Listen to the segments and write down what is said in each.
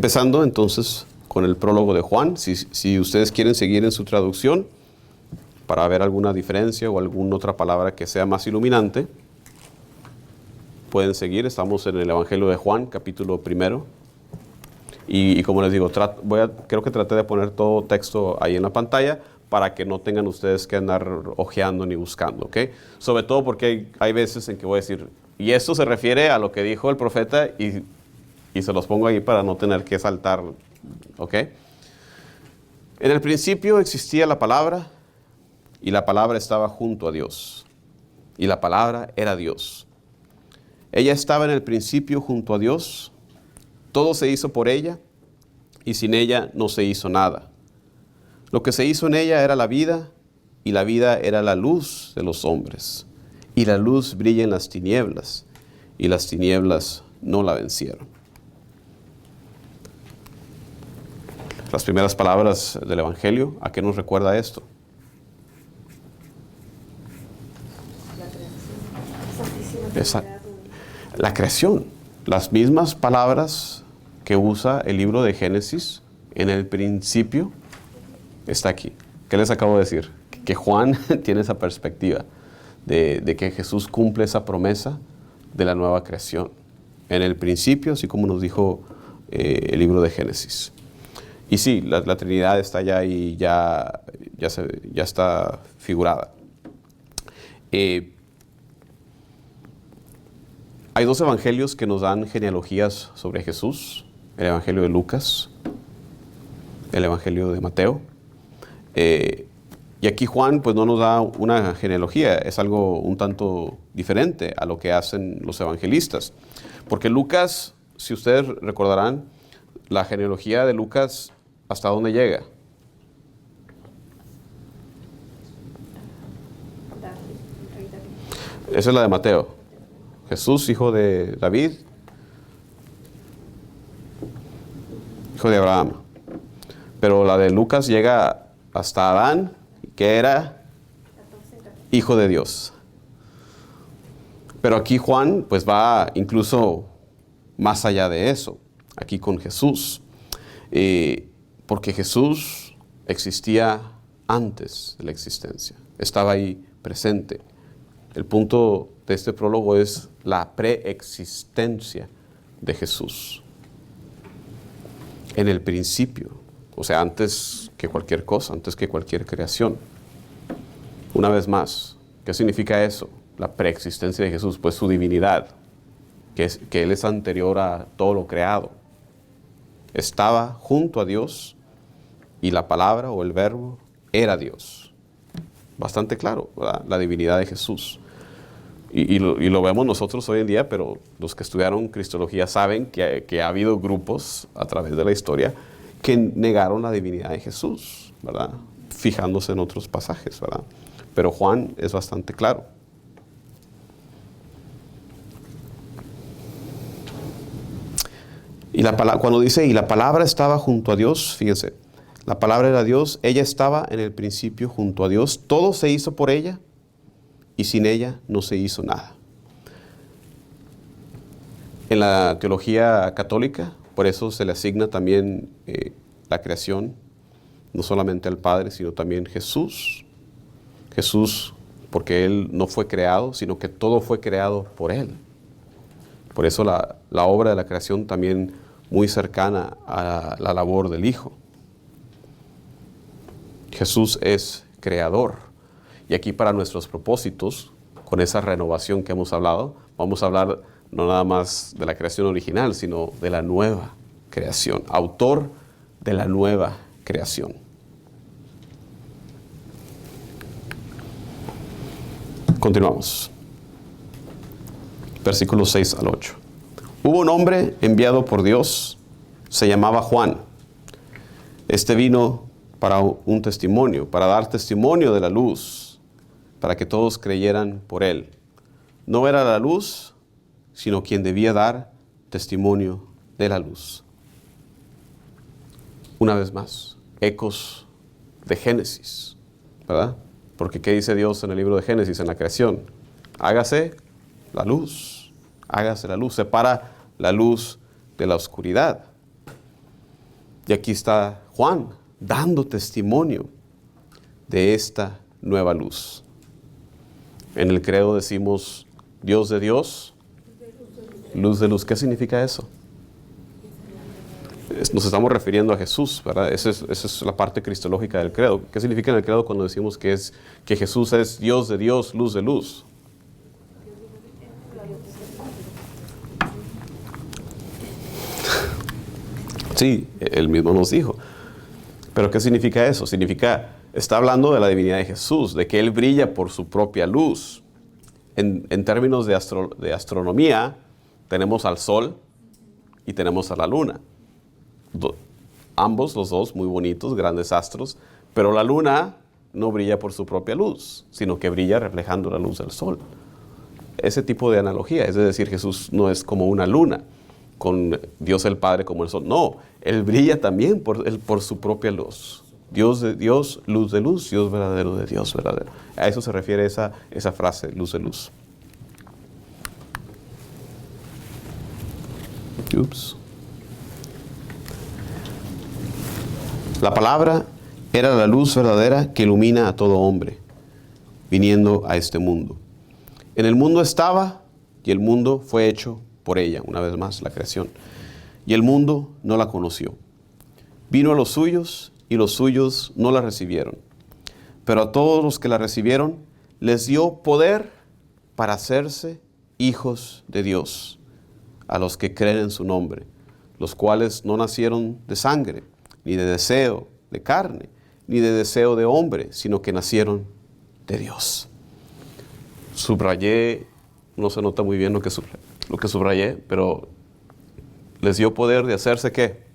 Empezando entonces con el prólogo de Juan. Si ustedes quieren seguir en su traducción para ver alguna diferencia o alguna otra palabra que sea más iluminante, pueden seguir. Estamos en el Evangelio de Juan, capítulo 1. Y como les digo, creo que traté de poner todo texto ahí en la pantalla para que no tengan ustedes que andar hojeando ni buscando, ¿ok? Sobre todo porque hay veces en que voy a decir, y esto se refiere a lo que dijo el profeta, y se los pongo ahí para no tener que saltar, ¿ok? En el principio existía la palabra, y la palabra estaba junto a Dios, y la palabra era Dios. Ella estaba en el principio junto a Dios, todo se hizo por ella, y sin ella no se hizo nada. Lo que se hizo en ella era la vida, y la vida era la luz de los hombres. Y la luz brilla en las tinieblas, y las tinieblas no la vencieron. Las primeras palabras del Evangelio, ¿a qué nos recuerda esto? La creación. Las mismas palabras que usa el libro de Génesis en el principio está aquí. ¿Qué les acabo de decir? Que Juan tiene esa perspectiva de que Jesús cumple esa promesa de la nueva creación. En el principio, así como nos dijo el libro de Génesis. Y sí, la Trinidad está allá y ya está figurada. Hay dos evangelios que nos dan genealogías sobre Jesús. El evangelio de Lucas, el evangelio de Mateo. Y aquí Juan pues no nos da una genealogía, es algo un tanto diferente a lo que hacen los evangelistas. Porque Lucas, si ustedes recordarán, la genealogía de Lucas, ¿hasta dónde llega? Esa es la de Mateo. Jesús, hijo de David, hijo de Abraham. Pero la de Lucas llega hasta Adán, que era hijo de Dios. Pero aquí Juan pues va incluso más allá de eso, aquí con Jesús. Porque Jesús existía antes de la existencia, estaba ahí presente. El punto de este prólogo es la preexistencia de Jesús. En el principio, o sea, antes que cualquier cosa, antes que cualquier creación. Una vez más, ¿qué significa eso? La preexistencia de Jesús, pues su divinidad, que Él es anterior a todo lo creado. Estaba junto a Dios y la palabra o el verbo era Dios. Bastante claro, ¿verdad? La divinidad de Jesús. Y lo vemos nosotros hoy en día, pero los que estudiaron Cristología saben que ha habido grupos a través de la historia que negaron la divinidad de Jesús, ¿verdad? Fijándose en otros pasajes, ¿verdad? Pero Juan es bastante claro. Y cuando dice, y la palabra estaba junto a Dios, fíjense, la palabra era Dios, ella estaba en el principio junto a Dios, todo se hizo por ella, y sin ella no se hizo nada. En la teología católica, por eso se le asigna también la creación, no solamente al Padre, sino también Jesús. Jesús, porque Él no fue creado, sino que todo fue creado por Él. Por eso la obra de la creación también muy cercana a la labor del Hijo. Jesús es creador. Y aquí para nuestros propósitos, con esa renovación que hemos hablado, vamos a hablar no nada más de la creación original, sino de la nueva creación. Autor de la nueva creación. Continuamos. Versículos 6 al 8. Hubo un hombre enviado por Dios, se llamaba Juan. Este vino para un testimonio, para dar testimonio de la luz, para que todos creyeran por él. No era la luz, sino quien debía dar testimonio de la luz. Una vez más, ecos de Génesis, ¿verdad? Porque ¿qué dice Dios en el libro de Génesis, en la creación? Hágase la luz, hágase la luz, separa la luz de la oscuridad. Y aquí está Juan dando testimonio de esta nueva luz. En el credo decimos Dios de Dios, luz de luz. ¿Qué significa eso? Nos estamos refiriendo a Jesús, ¿verdad? Esa es la parte cristológica del credo. ¿Qué significa en el credo cuando decimos que Jesús es Dios de Dios, luz de luz? Sí, él mismo nos dijo. Pero ¿qué significa eso? Está hablando de la divinidad de Jesús, de que Él brilla por su propia luz. En términos de astronomía, tenemos al Sol y tenemos a la Luna. Ambos, los dos, muy bonitos, grandes astros, pero la Luna no brilla por su propia luz, sino que brilla reflejando la luz del Sol. Ese tipo de analogía, es decir, Jesús no es como una luna, con Dios el Padre como el Sol. No, Él brilla también por su propia luz. Dios de Dios, luz de luz, Dios verdadero de Dios verdadero. A eso se refiere esa frase, luz de luz. Ups. La palabra era la luz verdadera que ilumina a todo hombre, viniendo a este mundo. En el mundo estaba, y el mundo fue hecho por ella, una vez más, la creación. Y el mundo no la conoció. Vino a los suyos, y los suyos no la recibieron. Pero a todos los que la recibieron, les dio poder para hacerse hijos de Dios, a los que creen en su nombre, los cuales no nacieron de sangre, ni de deseo de carne, ni de deseo de hombre, sino que nacieron de Dios. Subrayé, no se nota muy bien lo que subrayé, pero les dio poder de hacerse ¿qué?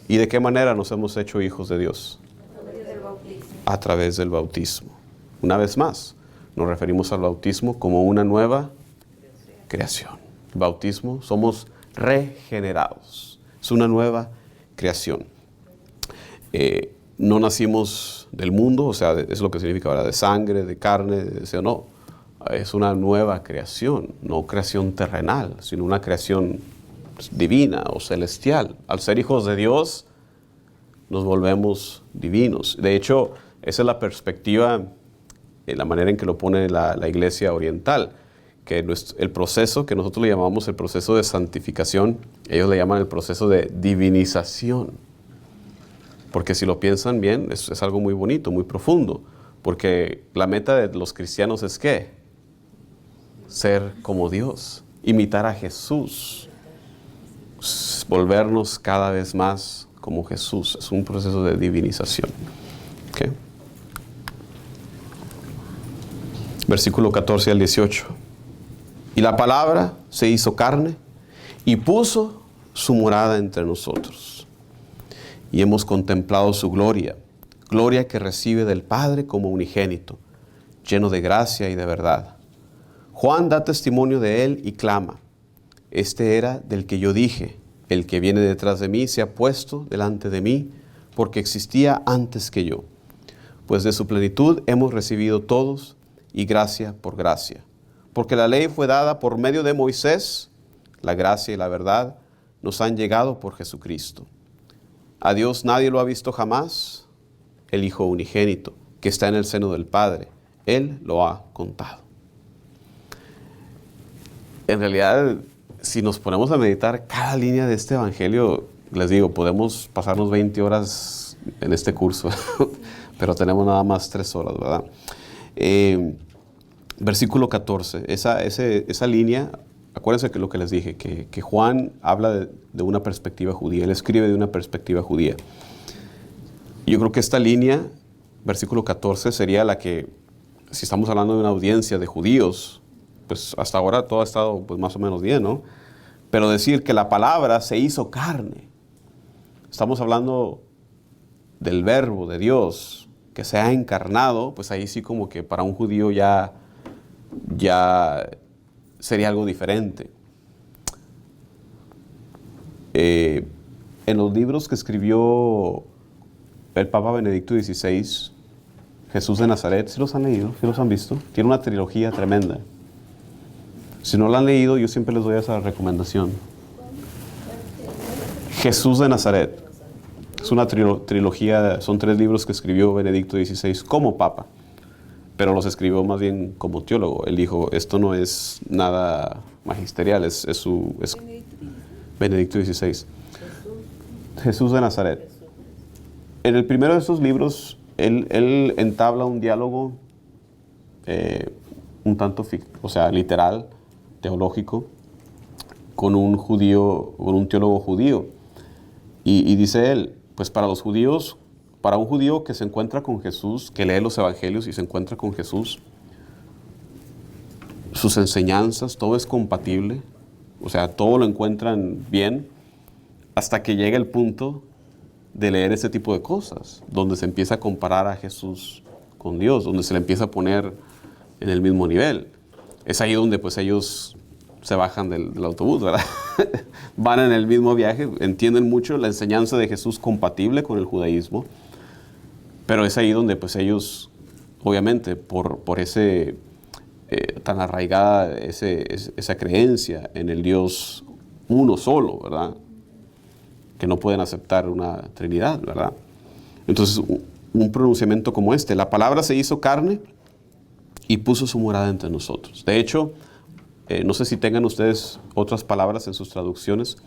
¿Y de qué manera nos hemos hecho hijos de Dios? A través del bautismo. Una vez más, nos referimos al bautismo como una nueva creación. Bautismo, somos regenerados. Es una nueva creación. No nacimos del mundo, o sea, es lo que significa ahora, de sangre, de carne, de deseo, no. Es una nueva creación, no creación terrenal, sino una creación divina o celestial. Al ser hijos de Dios, nos volvemos divinos. De hecho, esa es la perspectiva, la manera en que lo pone la Iglesia Oriental, que el proceso que nosotros le llamamos el proceso de santificación, ellos le llaman el proceso de divinización. Porque si lo piensan bien, es algo muy bonito, muy profundo. Porque la meta de los cristianos es ¿qué? Ser como Dios, imitar a Jesús, volvernos cada vez más como Jesús. Es un proceso de divinización. ¿Okay? Versículo 14 al 18. Y la palabra se hizo carne y puso su morada entre nosotros. Y hemos contemplado su gloria, gloria que recibe del Padre como unigénito, lleno de gracia y de verdad. Juan da testimonio de él y clama: este era del que yo dije, el que viene detrás de mí se ha puesto delante de mí, porque existía antes que yo. Pues de su plenitud hemos recibido todos, y gracia por gracia. Porque la ley fue dada por medio de Moisés, la gracia y la verdad nos han llegado por Jesucristo. A Dios nadie lo ha visto jamás, el Hijo unigénito, que está en el seno del Padre, Él lo ha contado. En realidad, si nos ponemos a meditar cada línea de este evangelio, les digo, podemos pasarnos 20 horas en este curso, pero tenemos nada más 3 horas, ¿verdad? Versículo 14, esa línea, acuérdense que lo que les dije, que Juan habla de una perspectiva judía, él escribe de una perspectiva judía. Yo creo que esta línea, versículo 14, sería la que, si estamos hablando de una audiencia de judíos, pues hasta ahora todo ha estado pues más o menos bien, ¿no? Pero decir que la palabra se hizo carne, estamos hablando del verbo de Dios que se ha encarnado, pues ahí sí como que para un judío ya sería algo diferente. En los libros que escribió el Papa Benedicto XVI, Jesús de Nazaret, ¿sí los han leído? ¿Sí los han visto? Tiene una trilogía tremenda. Si no la han leído, yo siempre les doy esa recomendación. Jesús de Nazaret. Es una trilogía, son 3 libros que escribió Benedicto XVI como papa, pero los escribió más bien como teólogo. Él dijo, esto no es nada magisterial, es Benedicto XVI. Jesús de Nazaret. En el primero de esos libros, él entabla un diálogo un tanto, literal, teológico, con un teólogo judío. Y dice él, pues para los judíos, para un judío que se encuentra con Jesús, que lee los evangelios y se encuentra con Jesús, sus enseñanzas, todo es compatible, o sea, todo lo encuentran bien, hasta que llega el punto de leer ese tipo de cosas, donde se empieza a comparar a Jesús con Dios, donde se le empieza a poner en el mismo nivel. Es ahí donde pues ellos se bajan del autobús, ¿verdad? Van en el mismo viaje, entienden mucho la enseñanza de Jesús compatible con el judaísmo, pero es ahí donde pues ellos, obviamente, por ese tan arraigada esa creencia en el Dios uno solo, ¿verdad? Que no pueden aceptar una Trinidad, ¿verdad? Entonces, un pronunciamiento como este, la palabra se hizo carne y puso su morada entre nosotros. De hecho, no sé si tengan ustedes otras palabras en sus traducciones,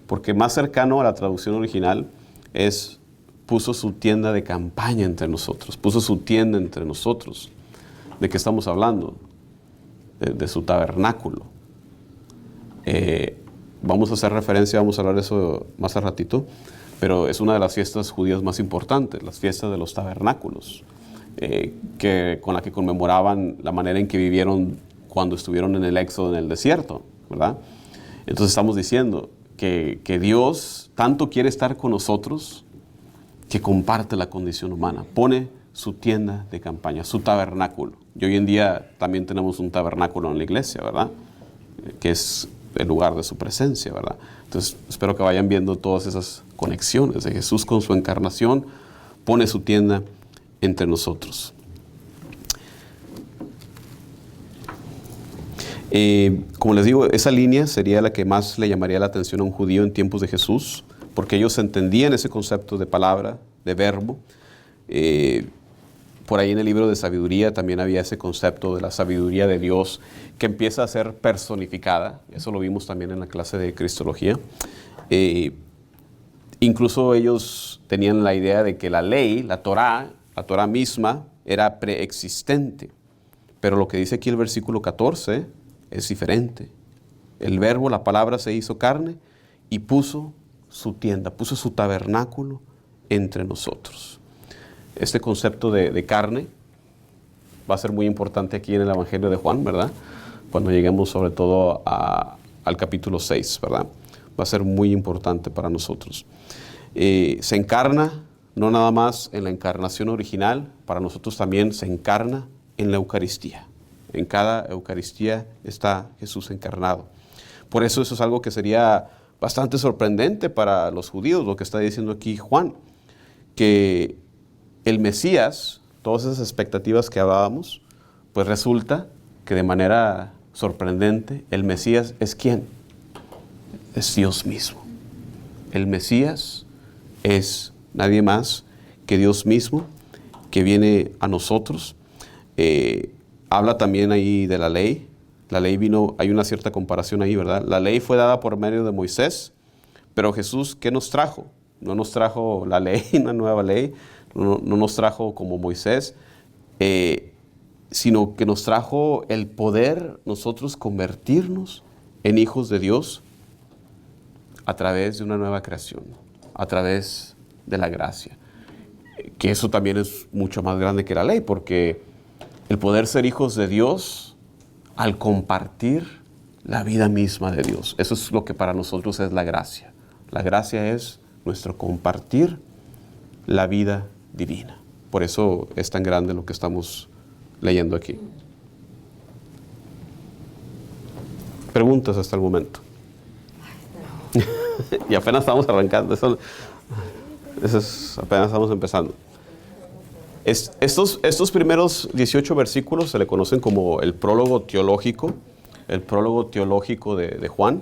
porque más cercano a la traducción original es puso su tienda de campaña entre nosotros, puso su tienda entre nosotros. ¿De qué estamos hablando? De su tabernáculo. Vamos a hacer referencia, vamos a hablar de eso más a ratito, pero es una de las fiestas judías más importantes, las fiestas de los tabernáculos, con la que conmemoraban la manera en que vivieron cuando estuvieron en el éxodo en el desierto, ¿verdad? Entonces estamos diciendo que Dios tanto quiere estar con nosotros que comparte la condición humana, pone su tienda de campaña, su tabernáculo. Y hoy en día también tenemos un tabernáculo en la iglesia, ¿verdad? Que es el lugar de su presencia, ¿verdad? Entonces espero que vayan viendo todas esas conexiones de Jesús con su encarnación, pone su tienda entre nosotros. Como les digo, esa línea sería la que más le llamaría la atención a un judío en tiempos de Jesús, porque ellos entendían ese concepto de palabra, de verbo. Por ahí en el libro de sabiduría también había ese concepto de la sabiduría de Dios que empieza a ser personificada. Eso lo vimos también en la clase de Cristología. Incluso ellos tenían la idea de que la ley, la Torá misma, era preexistente. Pero lo que dice aquí el versículo 14 es diferente. El verbo, la palabra, se hizo carne y puso su tienda, puso su tabernáculo entre nosotros. Este concepto de carne va a ser muy importante aquí en el Evangelio de Juan, ¿verdad? Cuando lleguemos sobre todo al capítulo 6, ¿verdad? Va a ser muy importante para nosotros. Se encarna, no nada más en la encarnación original, para nosotros también se encarna en la Eucaristía. En cada Eucaristía está Jesús encarnado. Por eso es algo que sería bastante sorprendente para los judíos, lo que está diciendo aquí Juan, que el Mesías, todas esas expectativas que hablábamos, pues resulta que de manera sorprendente, el Mesías es ¿quién? Es Dios mismo. El Mesías es nadie más que Dios mismo, que viene a nosotros. Habla también ahí de la ley. La ley vino, hay una cierta comparación ahí, ¿verdad? La ley fue dada por medio de Moisés, pero Jesús, ¿qué nos trajo? No nos trajo la ley, una nueva ley, no nos trajo como Moisés, sino que nos trajo el poder nosotros convertirnos en hijos de Dios a través de una nueva creación, a través de la gracia. Que eso también es mucho más grande que la ley, porque el poder ser hijos de Dios al compartir la vida misma de Dios. Eso es lo que para nosotros es la gracia. La gracia es nuestro compartir la vida divina. Por eso es tan grande lo que estamos leyendo aquí. Preguntas hasta el momento. Y apenas estamos arrancando. Eso es, apenas estamos empezando. Estos primeros 18 versículos se le conocen como el prólogo teológico de Juan.